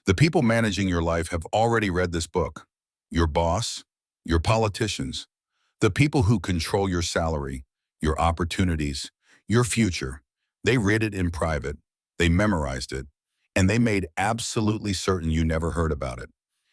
The people managing your life have already read this book. Your boss, your politicians, the people who control your salary, your opportunities, your future. They read it in private, they memorized it, and they made absolutely certain you never heard about it.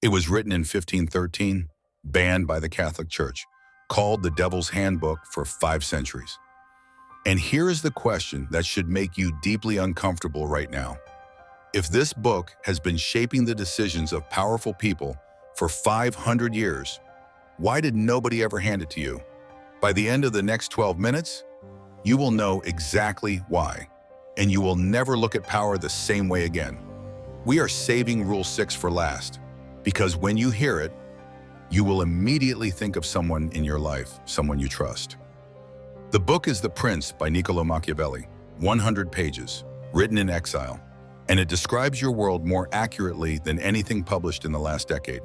It was written in 1513, banned by the Catholic Church, called the Devil's Handbook for 5 centuries. And here is the question that should make you deeply uncomfortable right now. If this book has been shaping the decisions of powerful people for 500 years, why did nobody ever hand it to you? By the end of the next 12 minutes, you will know exactly why, and you will never look at power the same way again. We are saving Rule 6 for last, because when you hear it, you will immediately think of someone in your life, someone you trust. The book is The Prince by Niccolò Machiavelli, 100 pages, written in exile, and it describes your world more accurately than anything published in the last decade.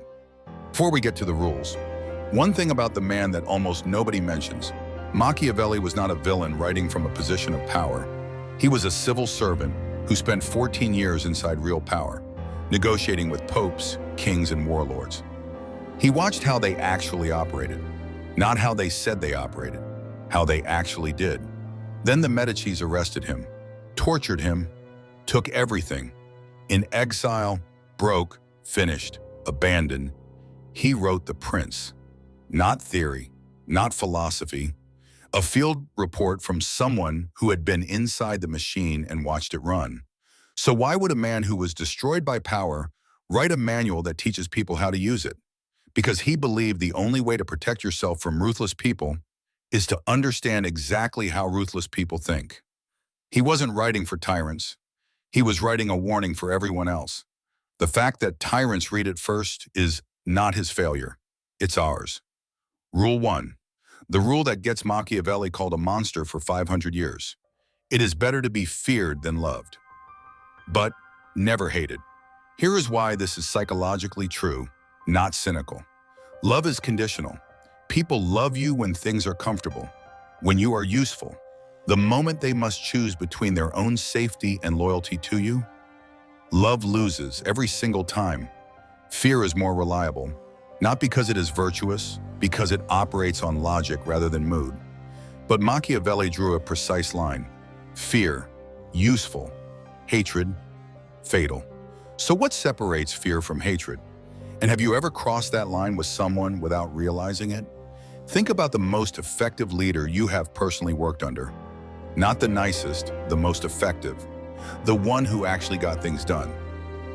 Before we get to the rules, one thing about the man that almost nobody mentions: Machiavelli was not a villain writing from a position of power. He was a civil servant who spent 14 years inside real power, negotiating with popes, kings, and warlords. He watched how they actually operated, not how they said they operated, how they actually did. Then the Medicis arrested him, tortured him, took everything. In exile, broke, finished, abandoned, he wrote The Prince. Not theory, not philosophy, a field report from someone who had been inside the machine and watched it run. So why would a man who was destroyed by power write a manual that teaches people how to use it? Because he believed the only way to protect yourself from ruthless people is to understand exactly how ruthless people think. He wasn't writing for tyrants. He was writing a warning for everyone else. The fact that tyrants read it first is not his failure. It's ours. Rule 1. The rule that gets Machiavelli called a monster for 500 years. It is better to be feared than loved, but never hated. Here is why this is psychologically true, not cynical. Love is conditional. People love you when things are comfortable, when you are useful. The moment they must choose between their own safety and loyalty to you, love loses every single time. Fear is more reliable, not because it is virtuous, because it operates on logic rather than mood. But Machiavelli drew a precise line. Fear, useful. Hatred, fatal. So what separates fear from hatred? And have you ever crossed that line with someone without realizing it? Think about the most effective leader you have personally worked under. Not the nicest, the most effective. The one who actually got things done.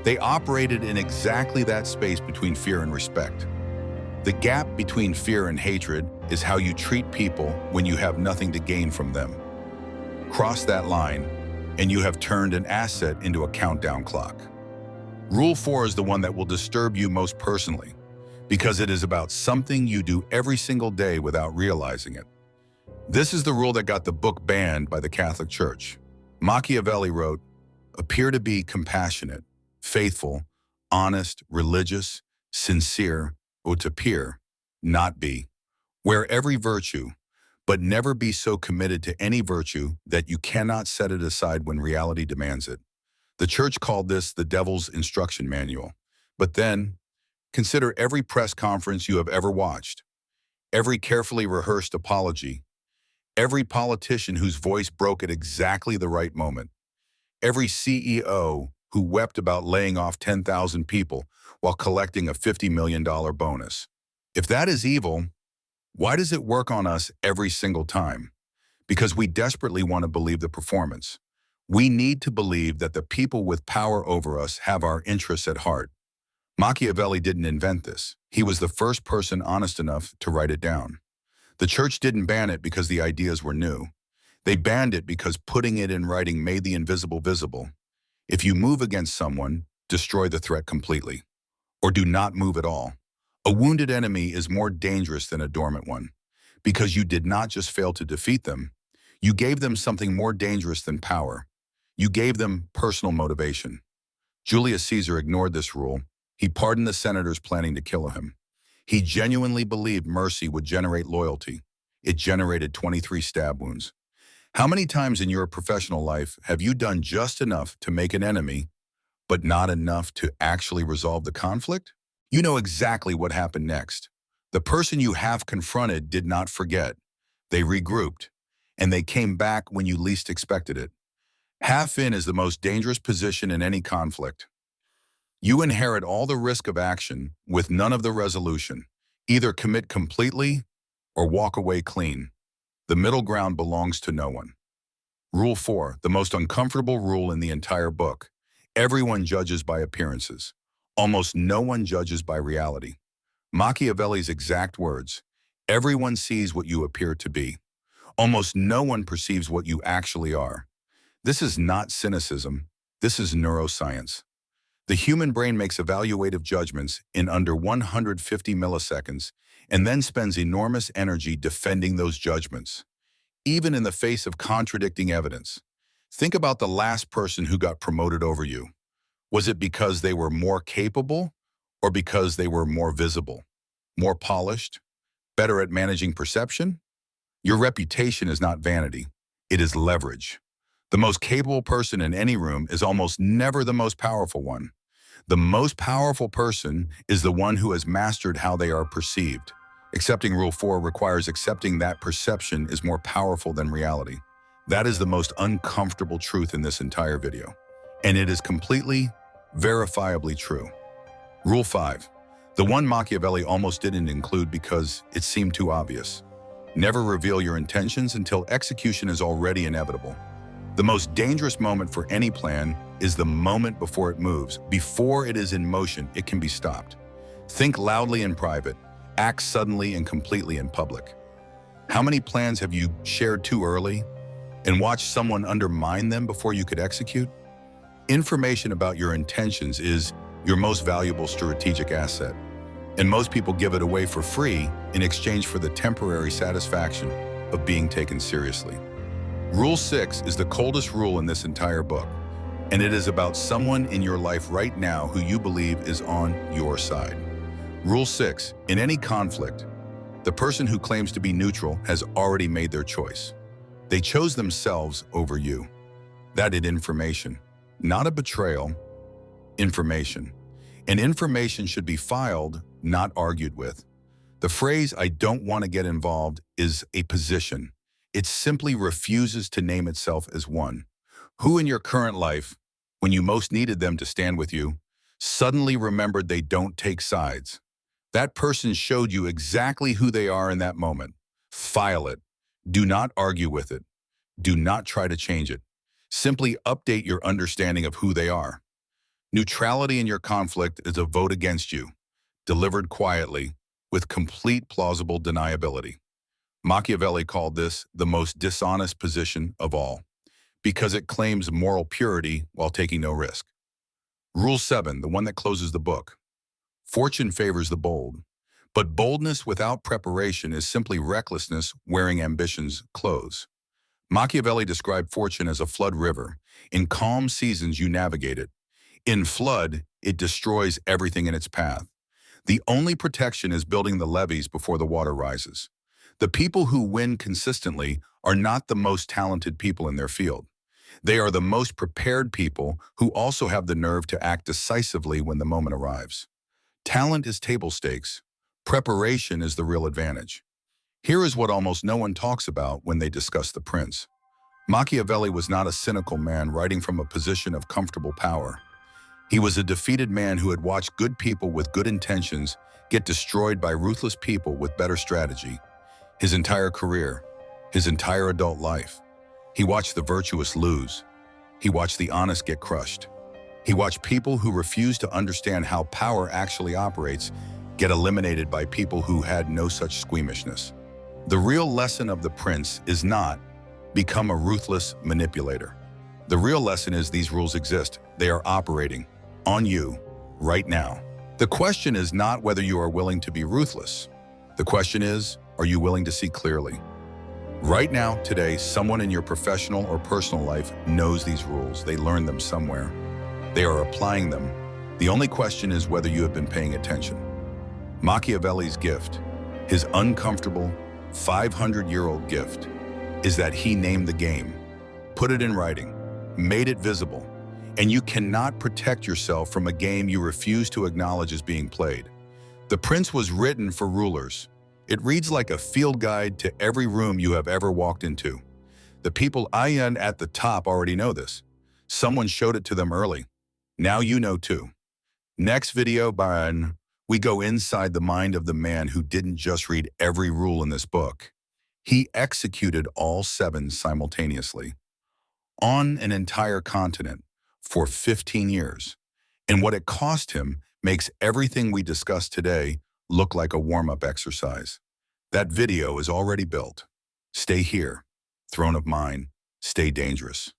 They operated in exactly that space between fear and respect. The gap between fear and hatred is how you treat people when you have nothing to gain from them. Cross that line, and you have turned an asset into a countdown clock. Rule 4 is the one that will disturb you most personally, because it is about something you do every single day without realizing it. This is the rule that got the book banned by the Catholic Church. Machiavelli wrote, "Appear to be compassionate, faithful, honest, religious, sincere, ut appear, not be. Wear every virtue, but never be so committed to any virtue that you cannot set it aside when reality demands it." The church called this the Devil's Instruction Manual. But then, consider every press conference you have ever watched, every carefully rehearsed apology, every politician whose voice broke at exactly the right moment, every CEO who wept about laying off 10,000 people while collecting a $50 million bonus. If that is evil, why does it work on us every single time? Because we desperately want to believe the performance. We need to believe that the people with power over us have our interests at heart. Machiavelli didn't invent this. He was the first person honest enough to write it down. The church didn't ban it because the ideas were new. They banned it because putting it in writing made the invisible visible. If you move against someone, destroy the threat completely. Or do not move at all. A wounded enemy is more dangerous than a dormant one, because you did not just fail to defeat them, you gave them something more dangerous than power. You gave them personal motivation. Julius Caesar ignored this rule. He pardoned the senators planning to kill him. He genuinely believed mercy would generate loyalty. It generated 23 stab wounds. How many times in your professional life have you done just enough to make an enemy, but not enough to actually resolve the conflict? You know exactly what happened next. The person you have confronted did not forget. They regrouped, and they came back when you least expected it. Half in is the most dangerous position in any conflict. You inherit all the risk of action with none of the resolution. Either commit completely or walk away clean. The middle ground belongs to no one. Rule 4, the most uncomfortable rule in the entire book. Everyone judges by appearances. Almost no one judges by reality. Machiavelli's exact words, everyone sees what you appear to be. Almost no one perceives what you actually are. This is not cynicism. This is neuroscience. The human brain makes evaluative judgments in under 150 milliseconds and then spends enormous energy defending those judgments, even in the face of contradicting evidence. Think about the last person who got promoted over you. Was it because they were more capable or because they were more visible, more polished, better at managing perception? Your reputation is not vanity. It is leverage. The most capable person in any room is almost never the most powerful one. The most powerful person is the one who has mastered how they are perceived. Accepting Rule 4 requires accepting that perception is more powerful than reality. That is the most uncomfortable truth in this entire video. And it is completely, verifiably true. Rule 5. The one Machiavelli almost didn't include because it seemed too obvious. Never reveal your intentions until execution is already inevitable. The most dangerous moment for any plan is the moment before it moves. Before it is in motion, it can be stopped. Think loudly in private. Act suddenly and completely in public. How many plans have you shared too early and watched someone undermine them before you could execute? Information about your intentions is your most valuable strategic asset, and most people give it away for free in exchange for the temporary satisfaction of being taken seriously. Rule 6 is the coldest rule in this entire book, and it is about someone in your life right now who you believe is on your side. Rule 6, in any conflict, the person who claims to be neutral has already made their choice. They chose themselves over you. That is information, not a betrayal, information. And information should be filed, not argued with. The phrase, "I don't want to get involved," is a position. It simply refuses to name itself as one. Who in your current life, when you most needed them to stand with you, suddenly remembered they don't take sides? That person showed you exactly who they are in that moment. File it. Do not argue with it. Do not try to change it. Simply update your understanding of who they are. Neutrality in your conflict is a vote against you, delivered quietly, with complete plausible deniability. Machiavelli called this the most dishonest position of all, because it claims moral purity while taking no risk. Rule 7, the one that closes the book. Fortune favors the bold, but boldness without preparation is simply recklessness wearing ambition's clothes. Machiavelli described fortune as a flood river. In calm seasons, you navigate it. In flood, it destroys everything in its path. The only protection is building the levees before the water rises. The people who win consistently are not the most talented people in their field. They are the most prepared people who also have the nerve to act decisively when the moment arrives. Talent is table stakes. Preparation is the real advantage. Here is what almost no one talks about when they discuss the prince. Machiavelli was not a cynical man writing from a position of comfortable power. He was a defeated man who had watched good people with good intentions get destroyed by ruthless people with better strategy. His entire career, his entire adult life. He watched the virtuous lose. He watched the honest get crushed. He watched people who refused to understand how power actually operates get eliminated by people who had no such squeamishness. The real lesson of the prince is not become a ruthless manipulator. The real lesson is these rules exist. They are operating on you right now. The question is not whether you are willing to be ruthless. The question is, are you willing to see clearly? Right now, today, someone in your professional or personal life knows these rules. They learned them somewhere. They are applying them. The only question is whether you have been paying attention. Machiavelli's gift, his uncomfortable 500-year-old gift, is that he named the game, put it in writing, made it visible. And you cannot protect yourself from a game you refuse to acknowledge is being played. The Prince was written for rulers. It reads like a field guide to every room you have ever walked into. The people at the top already know this. Someone showed it to them early. Now you know too. Next video, we go inside the mind of the man who didn't just read every rule in this book. He executed all 7 simultaneously on an entire continent for 15 years. And what it cost him makes everything we discuss today look like a warm-up exercise. That video is already built. Stay here. Throne of Mind. Stay dangerous.